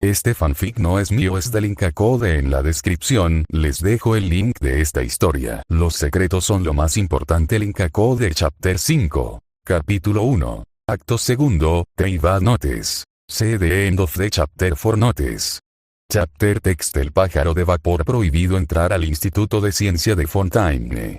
Este fanfic no es mío, es del Linkacode en la descripción, les dejo el link de esta historia. Los secretos son lo más importante. Linkacode Chapter 5. Capítulo 1. Acto segundo, Teiva Notes. The End of the Chapter 4 Notes. Chapter Text. El pájaro de vapor prohibido entrar al Instituto de Ciencia de Fontaine.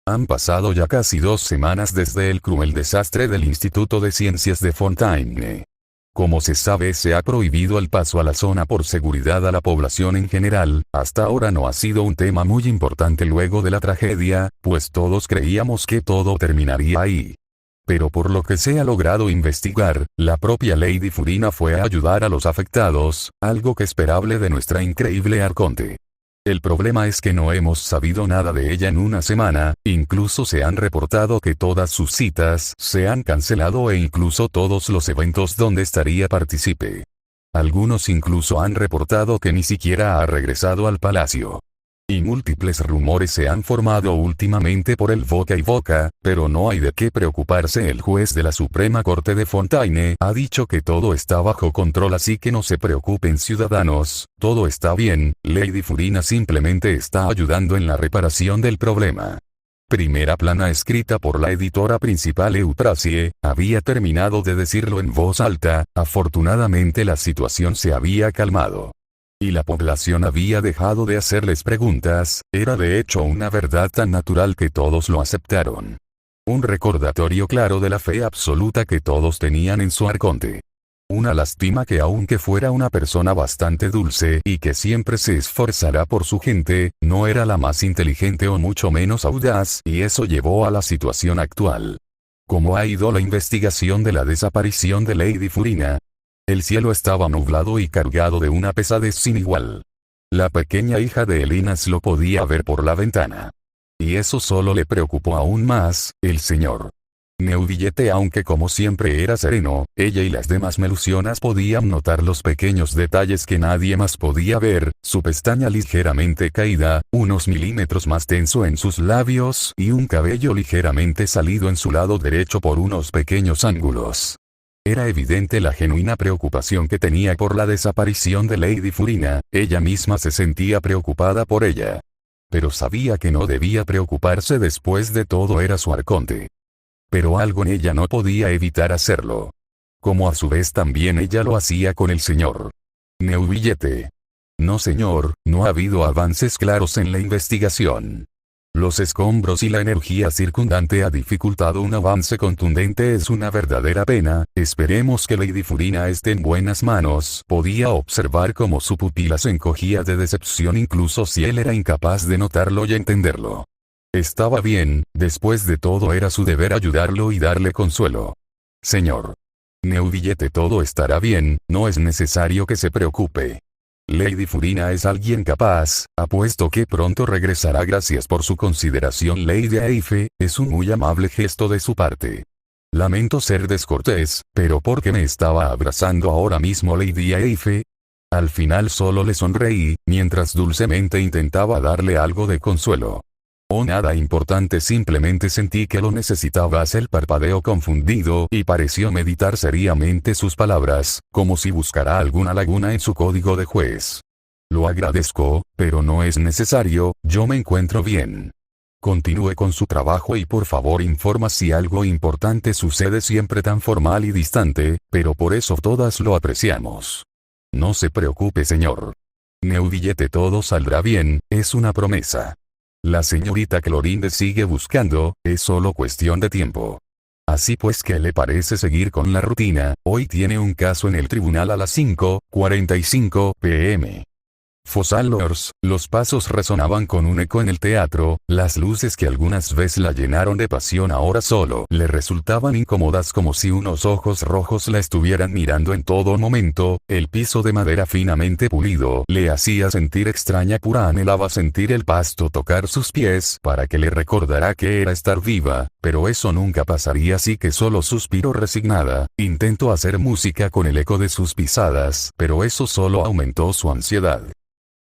Han pasado ya casi 2 semanas desde el cruel desastre del Instituto de Ciencias de Fontaine. Como se sabe, se ha prohibido el paso a la zona por seguridad a la población en general. Hasta ahora no ha sido un tema muy importante luego de la tragedia, pues todos creíamos que todo terminaría ahí. Pero por lo que se ha logrado investigar, la propia Lady Furina fue a ayudar a los afectados, algo que esperable de nuestra increíble arconte. El problema es que no hemos sabido nada de ella en una semana, incluso se han reportado que todas sus citas se han cancelado e incluso todos los eventos donde estaría participe. Algunos incluso han reportado que ni siquiera ha regresado al palacio. Y múltiples rumores se han formado últimamente por el boca y boca, pero no hay de qué preocuparse. El juez de la Suprema Corte de Fontaine ha dicho que todo está bajo control, así que no se preocupen ciudadanos, todo está bien. Lady Furina simplemente está ayudando en la reparación del problema. Primera plana escrita por la editora principal Euprasie, había terminado de decirlo en voz alta. Afortunadamente la situación se había calmado. Y la población había dejado de hacerles preguntas, era de hecho una verdad tan natural que todos lo aceptaron. Un recordatorio claro de la fe absoluta que todos tenían en su arconte. Una lástima que aunque fuera una persona bastante dulce y que siempre se esforzará por su gente, no era la más inteligente o mucho menos audaz, y eso llevó a la situación actual. ¿Cómo ha ido la investigación de la desaparición de Lady Furina? El cielo estaba nublado y cargado de una pesadez sin igual. La pequeña hija de Elinas lo podía ver por la ventana. Y eso solo le preocupó aún más. El señor Neuvillette, aunque como siempre era sereno, ella y las demás melusionas podían notar los pequeños detalles que nadie más podía ver: su pestaña ligeramente caída, unos milímetros más tenso en sus labios y un cabello ligeramente salido en su lado derecho por unos pequeños ángulos. Era evidente la genuina preocupación que tenía por la desaparición de Lady Furina. Ella misma se sentía preocupada por ella. Pero sabía que no debía preocuparse, después de todo era su arconte. Pero algo en ella no podía evitar hacerlo. Como a su vez también ella lo hacía con el señor Neuvillette. No señor, no ha habido avances claros en la investigación. Los escombros y la energía circundante ha dificultado un avance contundente. Es una verdadera pena. Esperemos que Lady Furina esté en buenas manos. Podía observar cómo su pupila se encogía de decepción incluso si él era incapaz de notarlo y entenderlo. Estaba bien, después de todo era su deber ayudarlo y darle consuelo. Señor Neuvillette, todo estará bien, no es necesario que se preocupe. Lady Furina es alguien capaz, apuesto que pronto regresará. Gracias por su consideración, Lady Eife, es un muy amable gesto de su parte. Lamento ser descortés, pero ¿por qué me estaba abrazando ahora mismo, Lady Eife? Al final solo le sonreí, mientras dulcemente intentaba darle algo de consuelo. Oh, nada importante, simplemente sentí que lo necesitabas. El parpadeo confundido y pareció meditar seriamente sus palabras, como si buscara alguna laguna en su código de juez. Lo agradezco, pero no es necesario, yo me encuentro bien. Continúe con su trabajo y por favor informa si algo importante sucede, siempre tan formal y distante, pero por eso todas lo apreciamos. No se preocupe, señor Neuvillette, todo saldrá bien, es una promesa. La señorita Clorinde sigue buscando, es solo cuestión de tiempo. Así pues, ¿qué le parece seguir con la rutina? Hoy tiene un caso en el tribunal a las 5:45 p.m. Fossalors, los pasos resonaban con un eco en el teatro, las luces que algunas veces la llenaron de pasión ahora solo le resultaban incómodas, como si unos ojos rojos la estuvieran mirando en todo momento. El piso de madera finamente pulido le hacía sentir extraña, pura, anhelaba sentir el pasto tocar sus pies para que le recordara que era estar viva, pero eso nunca pasaría, así que solo suspiró resignada. Intentó hacer música con el eco de sus pisadas, pero eso solo aumentó su ansiedad.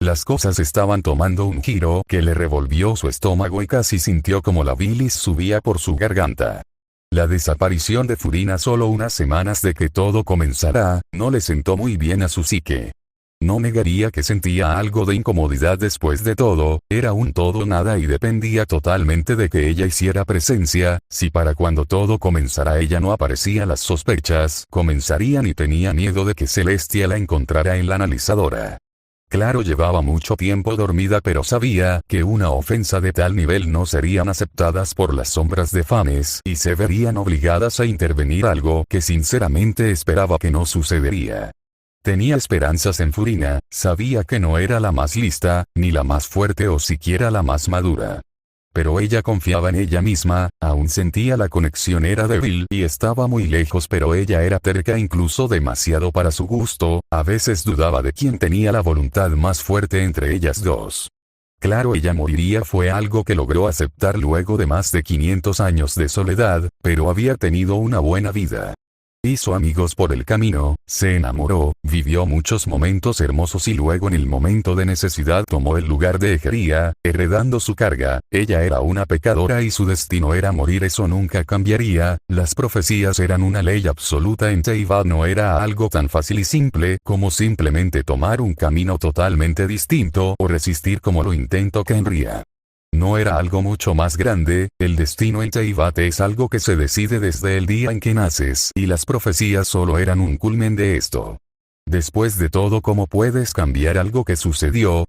Las cosas estaban tomando un giro que le revolvió su estómago y casi sintió como la bilis subía por su garganta. La desaparición de Furina solo unas semanas de que todo comenzara, no le sentó muy bien a su psique. No negaría que sentía algo de incomodidad después de todo, era un todo nada y dependía totalmente de que ella hiciera presencia, si para cuando todo comenzara ella no aparecía las sospechas, comenzarían y tenía miedo de que Celestia la encontrara en la analizadora. Claro, llevaba mucho tiempo dormida, pero sabía que una ofensa de tal nivel no serían aceptadas por las sombras de Fanes y se verían obligadas a intervenir, algo que sinceramente esperaba que no sucedería. Tenía esperanzas en Furina, sabía que no era la más lista, ni la más fuerte o siquiera la más madura. Pero ella confiaba en ella misma, aún sentía la conexión era débil y estaba muy lejos, pero ella era terca, incluso demasiado para su gusto, a veces dudaba de quién tenía la voluntad más fuerte entre ellas dos. Claro, ella moriría fue algo que logró aceptar luego de más de 500 años de soledad, pero había tenido una buena vida. Hizo amigos por el camino, se enamoró, vivió muchos momentos hermosos y luego en el momento de necesidad tomó el lugar de Egeria, heredando su carga. Ella era una pecadora y su destino era morir, eso nunca cambiaría. Las profecías eran una ley absoluta en Teyvat, no era algo tan fácil y simple como simplemente tomar un camino totalmente distinto o resistir como lo intentó Kenria. No era algo mucho más grande, el destino en Teyvat es algo que se decide desde el día en que naces y las profecías solo eran un culmen de esto. Después de todo, ¿cómo puedes cambiar algo que sucedió?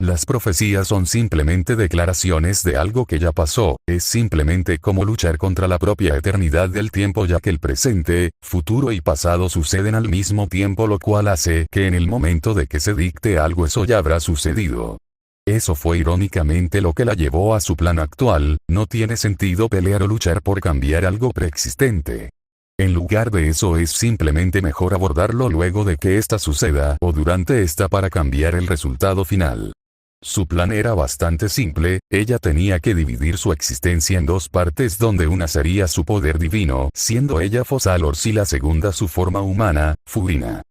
Las profecías son simplemente declaraciones de algo que ya pasó, es simplemente como luchar contra la propia eternidad del tiempo, ya que el presente, futuro y pasado suceden al mismo tiempo, lo cual hace que en el momento de que se dicte algo eso ya habrá sucedido. Eso fue irónicamente lo que la llevó a su plan actual. No tiene sentido pelear o luchar por cambiar algo preexistente. En lugar de eso es simplemente mejor abordarlo luego de que ésta suceda o durante esta para cambiar el resultado final. Su plan era bastante simple, ella tenía que dividir su existencia en dos partes, donde una sería su poder divino, siendo ella Focalors, y la segunda su forma humana, Furina.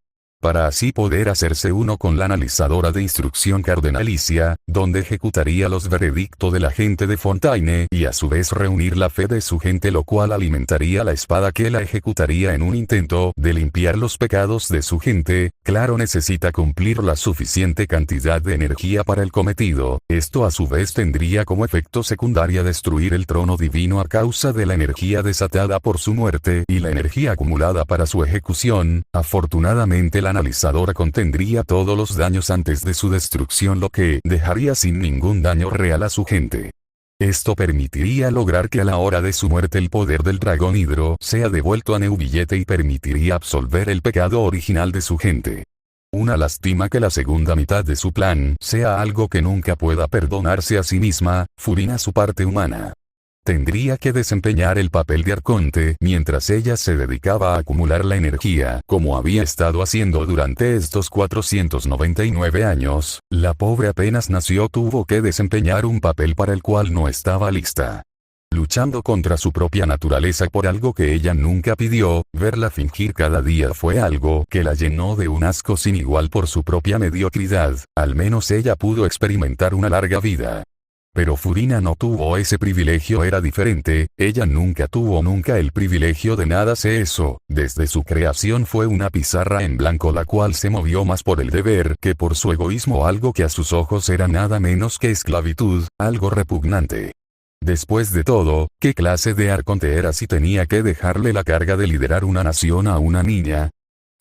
Para así poder hacerse uno con la analizadora de instrucción cardenalicia, donde ejecutaría los veredictos de la gente de Fontaine y a su vez reunir la fe de su gente, lo cual alimentaría la espada que la ejecutaría en un intento de limpiar los pecados de su gente. Claro, necesita cumplir la suficiente cantidad de energía para el cometido, esto a su vez tendría como efecto secundario destruir el trono divino a causa de la energía desatada por su muerte y la energía acumulada para su ejecución. Afortunadamente la analizadora contendría todos los daños antes de su destrucción, lo que dejaría sin ningún daño real a su gente. Esto permitiría lograr que a la hora de su muerte el poder del dragón Hidro sea devuelto a Neuvillette y permitiría absolver el pecado original de su gente. Una lástima que la segunda mitad de su plan sea algo que nunca pueda perdonarse a sí misma. Furina, su parte humana, tendría que desempeñar el papel de arconte mientras ella se dedicaba a acumular la energía, como había estado haciendo durante estos 499 años. La pobre apenas nació tuvo que desempeñar un papel para el cual no estaba lista. Luchando contra su propia naturaleza por algo que ella nunca pidió, verla fingir cada día fue algo que la llenó de un asco sin igual por su propia mediocridad. Al menos ella pudo experimentar una larga vida. Pero Furina no tuvo ese privilegio, era diferente, ella nunca tuvo el privilegio de nada de eso. Desde su creación fue una pizarra en blanco, la cual se movió más por el deber que por su egoísmo, algo que a sus ojos era nada menos que esclavitud, algo repugnante. Después de todo, ¿qué clase de arconte era si tenía que dejarle la carga de liderar una nación a una niña?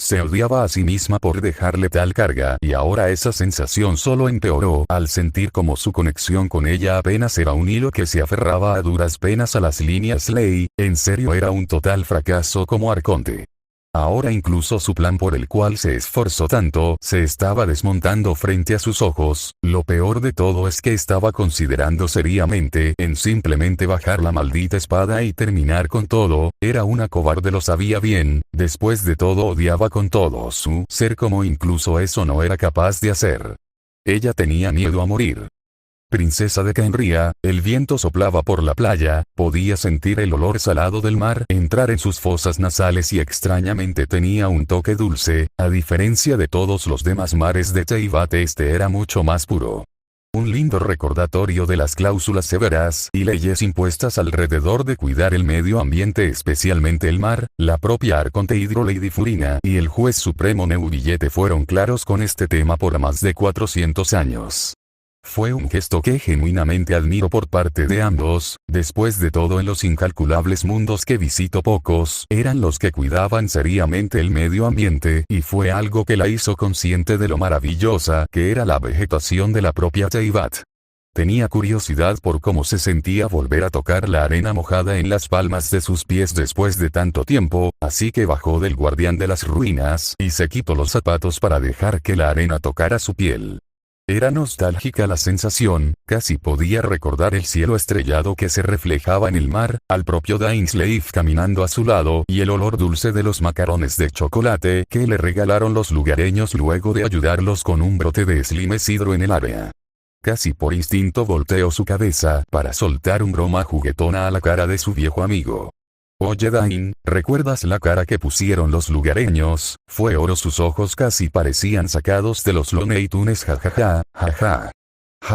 Se odiaba a sí misma por dejarle tal carga, y ahora esa sensación solo empeoró al sentir como su conexión con ella apenas era un hilo que se aferraba a duras penas a las líneas ley. En serio, era un total fracaso como arconte. Ahora incluso su plan por el cual se esforzó tanto se estaba desmontando frente a sus ojos. Lo peor de todo es que estaba considerando seriamente en simplemente bajar la maldita espada y terminar con todo. Era una cobarde, lo sabía bien. Después de todo odiaba con todo su ser como incluso eso no era capaz de hacer. Ella tenía miedo a morir. Princesa de Kenria, el viento soplaba por la playa, podía sentir el olor salado del mar entrar en sus fosas nasales y extrañamente tenía un toque dulce. A diferencia de todos los demás mares de Teyvat, este era mucho más puro. un lindo recordatorio de las cláusulas severas y leyes impuestas alrededor de cuidar el medio ambiente, especialmente el mar. La propia Arconte Hydro Lady Furina y el juez supremo Neuvillette fueron claros con este tema por más de 400 años. Fue un gesto que genuinamente admiro por parte de ambos. Después de todo, en los incalculables mundos que visito, pocos eran los que cuidaban seriamente el medio ambiente, y fue algo que la hizo consciente de lo maravillosa que era la vegetación de la propia Teyvat. Tenía curiosidad por cómo se sentía volver a tocar la arena mojada en las palmas de sus pies después de tanto tiempo, así que bajó del guardián de las ruinas y se quitó los zapatos para dejar que la arena tocara su piel. Era nostálgica la sensación, casi podía recordar el cielo estrellado que se reflejaba en el mar, al propio Dainsleif caminando a su lado y el olor dulce de los macarrones de chocolate que le regalaron los lugareños luego de ayudarlos con un brote de Slimes Hydro en el área. Casi por instinto volteó su cabeza para soltar una broma juguetona a la cara de su viejo amigo. Oye Dain, ¿recuerdas la cara que pusieron los lugareños? Fue oro, sus ojos casi parecían sacados de los Looney Tunes, jajaja, jaja.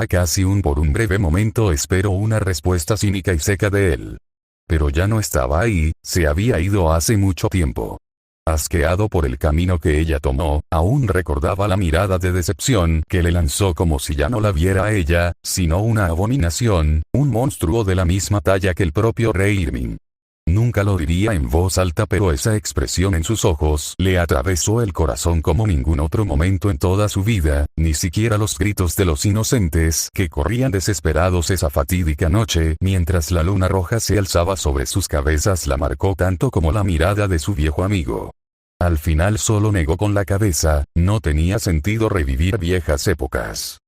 Casi por un breve momento esperó una respuesta cínica y seca de él. Pero ya no estaba ahí, se había ido hace mucho tiempo. Asqueado por el camino que ella tomó, aún recordaba la mirada de decepción que le lanzó, como si ya no la viera a ella, sino una abominación, un monstruo de la misma talla que el propio Rey Irving. Nunca lo diría en voz alta, pero esa expresión en sus ojos le atravesó el corazón como ningún otro momento en toda su vida, ni siquiera los gritos de los inocentes que corrían desesperados esa fatídica noche mientras la luna roja se alzaba sobre sus cabezas la marcó tanto como la mirada de su viejo amigo. Al final solo negó con la cabeza, no tenía sentido revivir viejas épocas.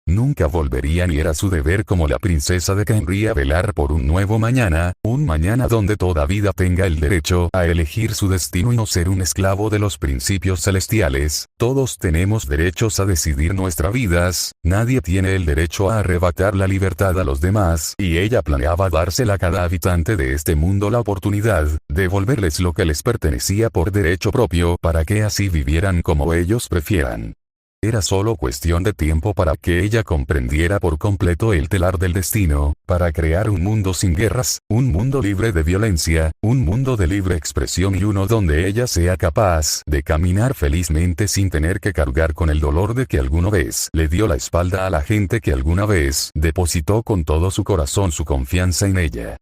Nunca volvería, ni era su deber como la princesa de Kenria velar por un nuevo mañana, un mañana donde toda vida tenga el derecho a elegir su destino y no ser un esclavo de los principios celestiales. Todos tenemos derechos a decidir nuestras vidas, nadie tiene el derecho a arrebatar la libertad a los demás, y ella planeaba dársela a cada habitante de este mundo la oportunidad, devolverles lo que les pertenecía por derecho propio para que así vivieran como ellos prefieran. Era solo cuestión de tiempo para que ella comprendiera por completo el telar del destino, para crear un mundo sin guerras, un mundo libre de violencia, un mundo de libre expresión y uno donde ella sea capaz de caminar felizmente sin tener que cargar con el dolor de que alguna vez le dio la espalda a la gente que alguna vez depositó con todo su corazón su confianza en ella.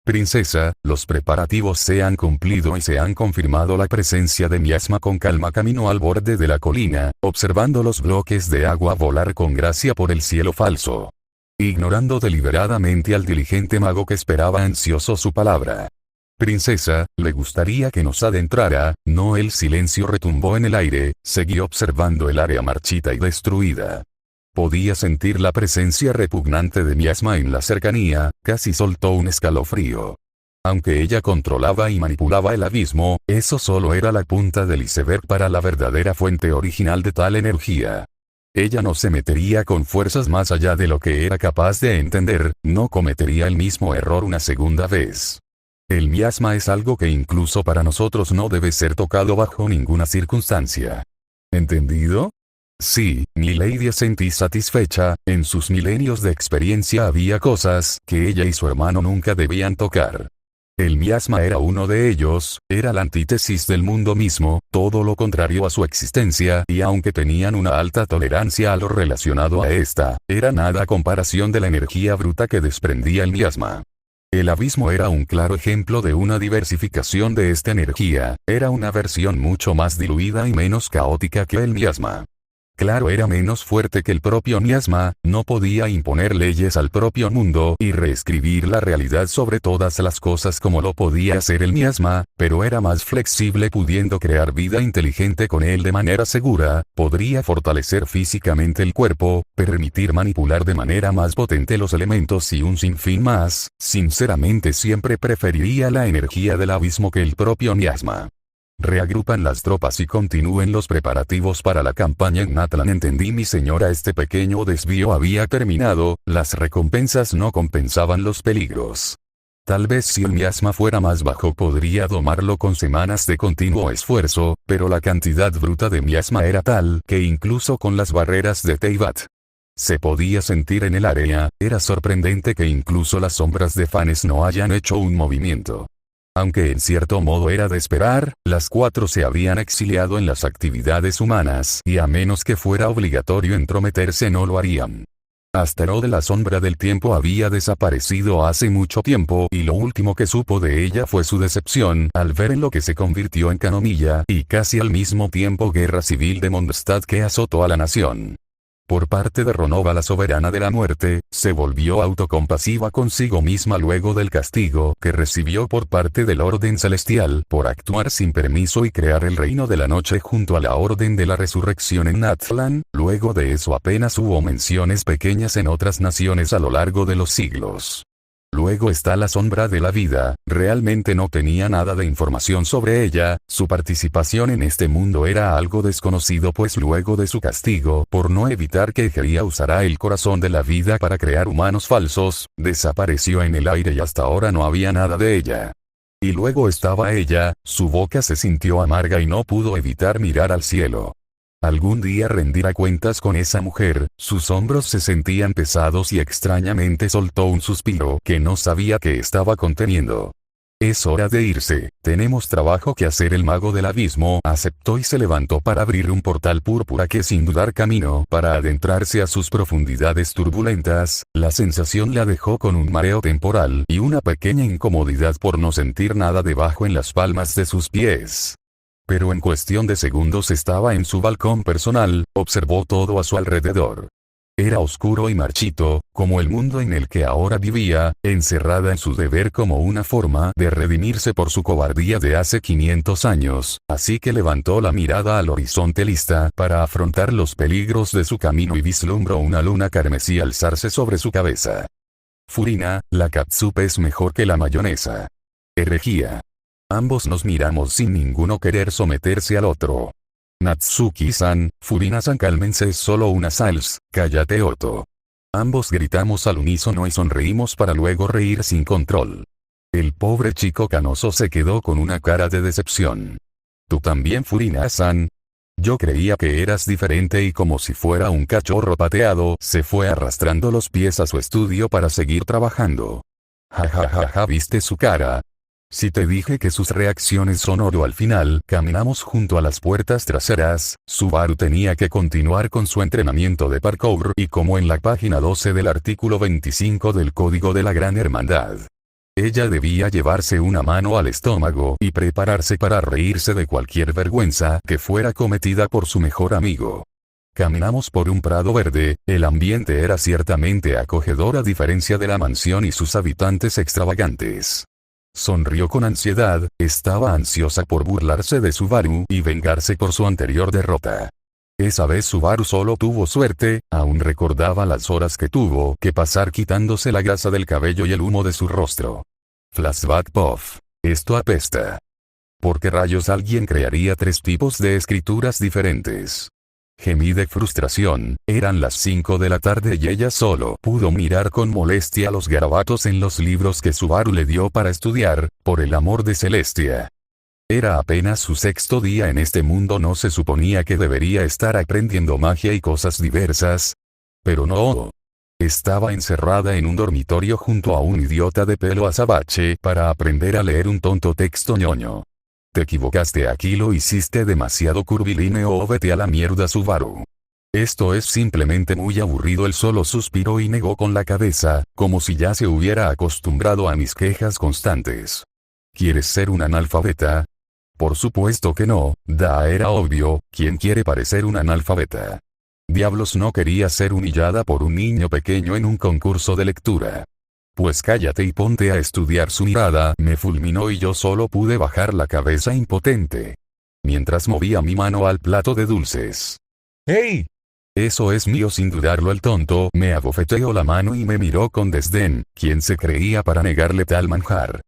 Princesa, los preparativos se han cumplido y se han confirmado. La presencia de Miasma con calma caminó al borde de la colina, observando los bloques de agua volar con gracia por el cielo falso. Ignorando deliberadamente al diligente mago que esperaba ansioso su palabra. Princesa, ¿le gustaría que nos adentrara? No, el silencio retumbó en el aire, seguí observando el área marchita y destruida. Podía sentir la presencia repugnante de Miasma en la cercanía, casi soltó un escalofrío. Aunque ella controlaba y manipulaba el abismo, eso solo era la punta del iceberg para la verdadera fuente original de tal energía. Ella no se metería con fuerzas más allá de lo que era capaz de entender, no cometería el mismo error una segunda vez. El miasma es algo que incluso para nosotros no debe ser tocado bajo ninguna circunstancia. ¿Entendido? Sí, milady, sentí satisfecha. En sus milenios de experiencia había cosas que ella y su hermano nunca debían tocar. El miasma era uno de ellos, era la antítesis del mundo mismo, todo lo contrario a su existencia, y aunque tenían una alta tolerancia a lo relacionado a esta, era nada a comparación de la energía bruta que desprendía el miasma. El abismo era un claro ejemplo de una diversificación de esta energía, era una versión mucho más diluida y menos caótica que el miasma. Claro, era menos fuerte que el propio miasma, no podía imponer leyes al propio mundo y reescribir la realidad sobre todas las cosas como lo podía hacer el miasma, pero era más flexible, pudiendo crear vida inteligente con él de manera segura, podría fortalecer físicamente el cuerpo, permitir manipular de manera más potente los elementos y un sinfín más. Sinceramente siempre preferiría la energía del abismo que el propio miasma. Reagrupan las tropas y continúen los preparativos para la campaña en Natlan. Entendí, mi señora. Este pequeño desvío había terminado, las recompensas no compensaban los peligros. Tal vez si el miasma fuera más bajo podría domarlo con semanas de continuo esfuerzo, pero la cantidad bruta de miasma era tal que incluso con las barreras de Teyvat Se podía sentir en el área, era sorprendente que incluso las sombras de fans no hayan hecho un movimiento. Aunque en cierto modo era de esperar, las 4 se habían exiliado en las actividades humanas y a menos que fuera obligatorio entrometerse no lo harían. Astero de la sombra del tiempo había desaparecido hace mucho tiempo y lo último que supo de ella fue su decepción al ver en lo que se convirtió en Canomilla y casi al mismo tiempo guerra civil de Mondstadt que azotó a la nación. Por parte de Ronova la soberana de la muerte, se volvió autocompasiva consigo misma luego del castigo que recibió por parte del orden celestial por actuar sin permiso y crear el reino de la noche junto a la orden de la resurrección en Natlan. Luego de eso apenas hubo menciones pequeñas en otras naciones a lo largo de los siglos. Luego está la sombra de la vida, realmente no tenía nada de información sobre ella, su participación en este mundo era algo desconocido pues luego de su castigo por no evitar que Egeria usara el corazón de la vida para crear humanos falsos, desapareció en el aire y hasta ahora no había nada de ella. Y luego estaba ella, su boca se sintió amarga y no pudo evitar mirar al cielo. Algún día rendirá cuentas con esa mujer, sus hombros se sentían pesados y extrañamente soltó un suspiro que no sabía que estaba conteniendo. Es hora de irse, tenemos trabajo que hacer. El mago del abismo aceptó y se levantó para abrir un portal púrpura que sin dudar caminó para adentrarse a sus profundidades turbulentas. La sensación la dejó con un mareo temporal y una pequeña incomodidad por no sentir nada debajo en las palmas de sus pies. Pero en cuestión de segundos estaba en su balcón personal, observó todo a su alrededor. Era oscuro y marchito, como el mundo en el que ahora vivía, encerrada en su deber como una forma de redimirse por su cobardía de hace 500 años, así que levantó la mirada al horizonte lista para afrontar los peligros de su camino y vislumbró una luna carmesí alzarse sobre su cabeza. Furina, la catsup es mejor que la mayonesa. Herejía. Ambos nos miramos sin ninguno querer someterse al otro. Natsuki-san, Furina-san, cálmense, es solo una salsa, cállate Otto. Ambos gritamos al unísono y sonreímos para luego reír sin control. El pobre chico canoso se quedó con una cara de decepción. ¿Tú también, Furina-san? Yo creía que eras diferente y como si fuera un cachorro pateado, se fue arrastrando los pies a su estudio para seguir trabajando. Ja ja ja ja, ¿viste su cara? Si te dije que sus reacciones son oro. Al final, caminamos junto a las puertas traseras. Subaru tenía que continuar con su entrenamiento de parkour y como en la página 12 del artículo 25 del Código de la Gran Hermandad. Ella debía llevarse una mano al estómago y prepararse para reírse de cualquier vergüenza que fuera cometida por su mejor amigo. Caminamos por un prado verde, el ambiente era ciertamente acogedor a diferencia de la mansión y sus habitantes extravagantes. Sonrió con ansiedad, estaba ansiosa por burlarse de Subaru y vengarse por su anterior derrota. Esa vez Subaru solo tuvo suerte, aún recordaba las horas que tuvo que pasar quitándose la grasa del cabello y el humo de su rostro. Flashback puff. Esto apesta. ¿Por qué rayos alguien crearía 3 tipos de escrituras diferentes? Gemí de frustración, eran las 5 de la tarde y ella solo pudo mirar con molestia los garabatos en los libros que Subaru le dio para estudiar, por el amor de Celestia. Era apenas su 6º día en este mundo, no se suponía que debería estar aprendiendo magia y cosas diversas. Pero no. Estaba encerrada en un dormitorio junto a un idiota de pelo azabache para aprender a leer un tonto texto ñoño. Te equivocaste, aquí lo hiciste demasiado curvilíneo o vete a la mierda, Subaru. Esto es simplemente muy aburrido. Él solo suspiró y negó con la cabeza, como si ya se hubiera acostumbrado a mis quejas constantes. ¿Quieres ser un analfabeta? Por supuesto que no, era obvio, ¿quién quiere parecer un analfabeta? Diablos, no quería ser humillada por un niño pequeño en un concurso de lectura. Pues cállate y ponte a estudiar. Su mirada me fulminó y yo solo pude bajar la cabeza impotente. Mientras movía mi mano al plato de dulces. ¡Hey! Eso es mío. Sin dudarlo, el tonto me abofeteó la mano y me miró con desdén. ¿Quién se creía para negarle tal manjar?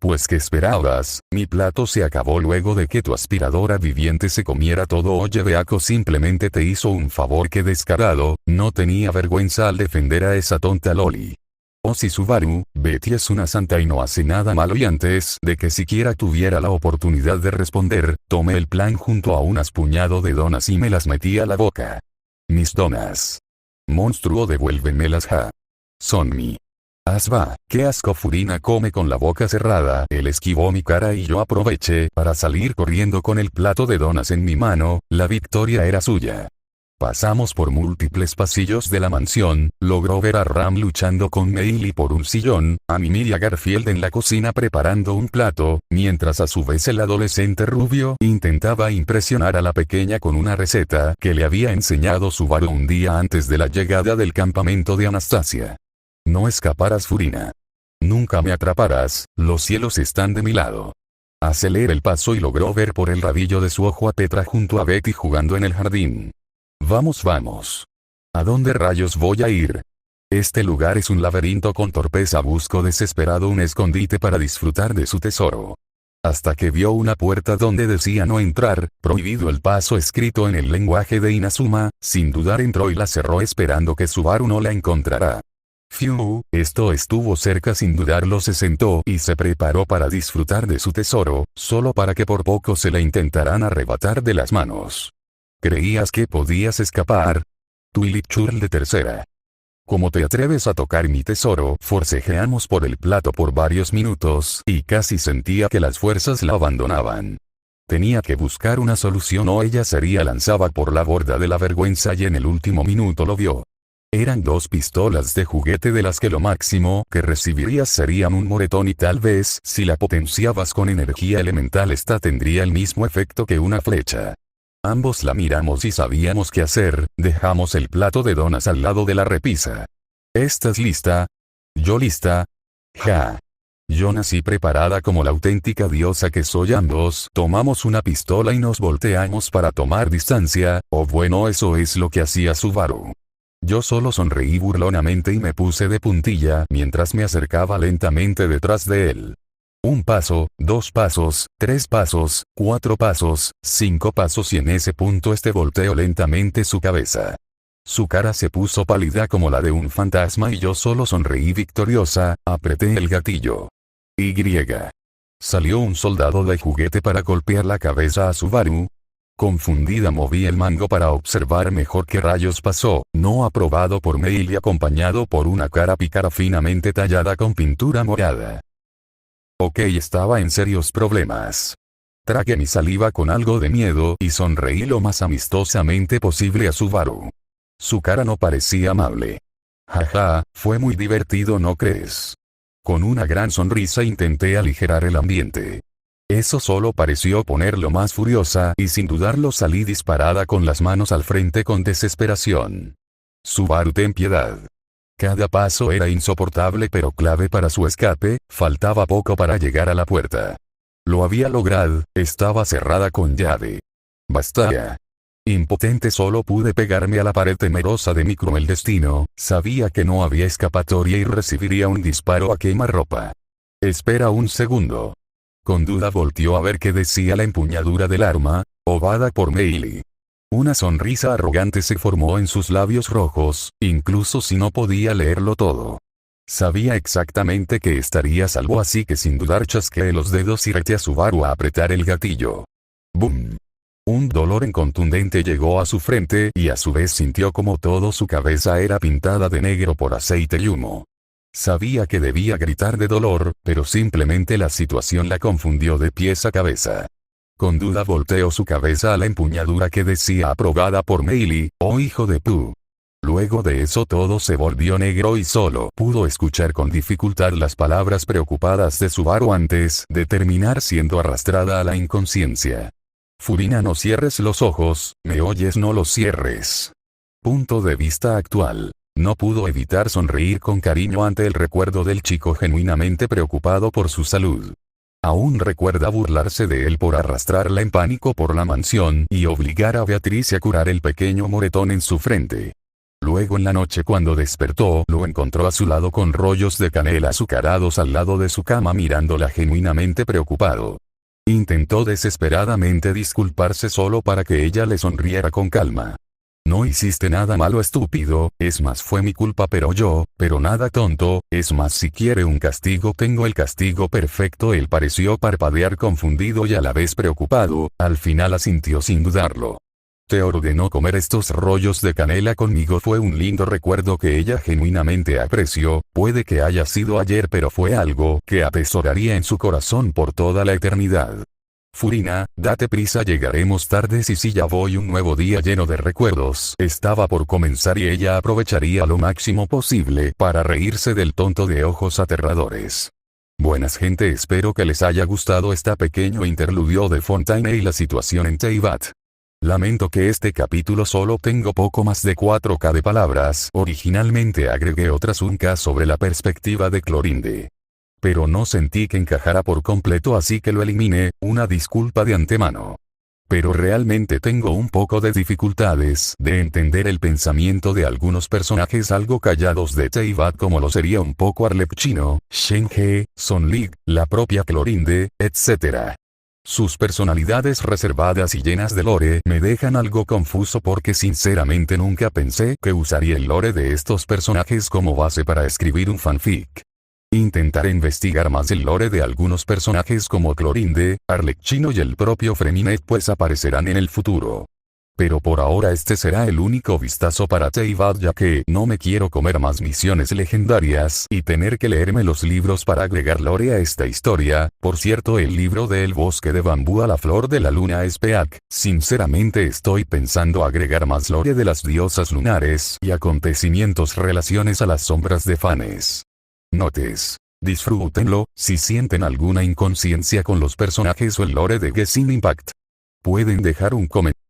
Pues ¿qué esperabas? Mi plato se acabó luego de que tu aspiradora viviente se comiera todo. Oye, Beaco simplemente te hizo un favor. Qué descarado, no tenía vergüenza al defender a esa tonta Loli. Oh sí, Subaru, Betty es una santa y no hace nada malo, y antes de que siquiera tuviera la oportunidad de responder, tomé el plan junto a un puñado de donas y me las metí a la boca. Mis donas. Monstruo, devuélvemelas ja. Son mi. Asba, qué asco. Furina come con la boca cerrada. Él esquivó mi cara y yo aproveché para salir corriendo con el plato de donas en mi mano. La victoria era suya. Pasamos por múltiples pasillos de la mansión, logró ver a Ram luchando con Meili por un sillón, a Mimi y a Garfield en la cocina preparando un plato, mientras a su vez el adolescente rubio intentaba impresionar a la pequeña con una receta que le había enseñado Subaru un día antes de la llegada del campamento de Anastasia. No escaparás, Furina. Nunca me atraparás, los cielos están de mi lado. Aceleró el paso y logró ver por el rabillo de su ojo a Petra junto a Betty jugando en el jardín. Vamos, vamos. ¿A dónde rayos voy a ir? Este lugar es un laberinto con torpeza. Buscó desesperado un escondite para disfrutar de su tesoro. Hasta que vio una puerta donde decía no entrar, prohibido el paso escrito en el lenguaje de Inazuma, sin dudar entró y la cerró esperando que Subaru no la encontrara. Fiu, esto estuvo cerca. Sin dudarlo se sentó y se preparó para disfrutar de su tesoro, solo para que por poco se la intentaran arrebatar de las manos. ¿Creías que podías escapar? Twilight Churl de tercera. ¿Cómo te atreves a tocar mi tesoro? Forcejeamos por el plato por varios minutos y casi sentía que las fuerzas la abandonaban. Tenía que buscar una solución o ella sería lanzada por la borda de la vergüenza y en el último minuto lo vio. Eran 2 pistolas de juguete de las que lo máximo que recibirías serían un moretón y tal vez si la potenciabas con energía elemental esta tendría el mismo efecto que una flecha. Ambos la miramos y sabíamos qué hacer, dejamos el plato de donas al lado de la repisa. ¿Estás lista? ¿Yo lista? Ja. Yo nací preparada como la auténtica diosa que soy. Ambos tomamos una pistola y nos volteamos para tomar distancia, o bueno, eso es lo que hacía Subaru. Yo solo sonreí burlonamente y me puse de puntilla mientras me acercaba lentamente detrás de él. 1 paso, 2 pasos, 3 pasos, 4 pasos, 5 pasos y en ese punto volteó lentamente su cabeza. Su cara se puso pálida como la de un fantasma y yo solo sonreí victoriosa, apreté el gatillo. Y. Salió un soldado de juguete para golpear la cabeza a Subaru. Confundida moví el mango para observar mejor qué rayos pasó, no aprobado por Meili acompañado por una cara pícara finamente tallada con pintura morada. Ok, estaba en serios problemas. Tragué mi saliva con algo de miedo y sonreí lo más amistosamente posible a Subaru. Su cara no parecía amable. Jaja, fue muy divertido, ¿no crees? Con una gran sonrisa intenté aligerar el ambiente. Eso solo pareció ponerlo más furiosa y sin dudarlo salí disparada con las manos al frente con desesperación. Subaru, ten piedad. Cada paso era insoportable pero clave para su escape, faltaba poco para llegar a la puerta. Lo había logrado, estaba cerrada con llave. Basta ya. Impotente solo pude pegarme a la pared temerosa de mi cruel destino, sabía que no había escapatoria y recibiría un disparo a quemarropa. Espera un segundo. Con duda volteó a ver qué decía la empuñadura del arma, ovada por Meili. Una sonrisa arrogante se formó en sus labios rojos, incluso si no podía leerlo todo. Sabía exactamente que estaría a salvo así que sin dudar chasqueé los dedos y reté a Subaru a apretar el gatillo. ¡Bum! Un dolor contundente llegó a su frente y a su vez sintió como toda su cabeza era pintada de negro por aceite y humo. Sabía que debía gritar de dolor, pero simplemente la situación la confundió de pies a cabeza. Con duda volteó su cabeza a la empuñadura que decía aprobada por Meili, oh hijo de pu. Luego de eso todo se volvió negro y solo pudo escuchar con dificultad las palabras preocupadas de Subaru antes de terminar siendo arrastrada a la inconsciencia. Furina, no cierres los ojos, ¿me oyes? No los cierres. Punto de vista actual. No pudo evitar sonreír con cariño ante el recuerdo del chico genuinamente preocupado por su salud. Aún recuerda burlarse de él por arrastrarla en pánico por la mansión y obligar a Beatriz a curar el pequeño moretón en su frente. Luego en la noche cuando despertó lo encontró a su lado con rollos de canela azucarados al lado de su cama mirándola genuinamente preocupado. Intentó desesperadamente disculparse solo para que ella le sonriera con calma. No hiciste nada malo, estúpido, es más fue mi culpa pero nada tonto, es más si quiere un castigo tengo el castigo perfecto. Él pareció parpadear confundido y a la vez preocupado, al final asintió sin dudarlo. Te ordenó comer estos rollos de canela conmigo. Fue un lindo recuerdo que ella genuinamente apreció, puede que haya sido ayer pero fue algo que atesoraría en su corazón por toda la eternidad. Furina, date prisa, llegaremos tarde. Sí, ya voy. Un nuevo día lleno de recuerdos estaba por comenzar y ella aprovecharía lo máximo posible para reírse del tonto de ojos aterradores. Buenas gente, espero que les haya gustado este pequeño interludio de Fontaine y la situación en Teyvat. Lamento que este capítulo solo tengo poco más de 4K de palabras. Originalmente agregué otras 1K sobre la perspectiva de Clorinde. Pero no sentí que encajara por completo, así que lo eliminé. Una disculpa de antemano. Pero realmente tengo un poco de dificultades de entender el pensamiento de algunos personajes algo callados de Teyvat, como lo sería un poco Arlepchino, Shen-He, Son-Lig, la propia Clorinde, etc. Sus personalidades reservadas y llenas de lore me dejan algo confuso porque sinceramente nunca pensé que usaría el lore de estos personajes como base para escribir un fanfic. Intentaré investigar más el lore de algunos personajes como Clorinde, Arlecchino y el propio Freminet, pues aparecerán en el futuro. Pero por ahora este será el único vistazo para Teyvat, ya que no me quiero comer más misiones legendarias y tener que leerme los libros para agregar lore a esta historia. Por cierto, el libro de El bosque de bambú a la flor de la luna es Peak. Sinceramente estoy pensando agregar más lore de las diosas lunares y acontecimientos relaciones a las sombras de Fanes. Notes. Disfrútenlo. Si sienten alguna inconsciencia con los personajes o el lore de Genshin Impact, pueden dejar un comentario.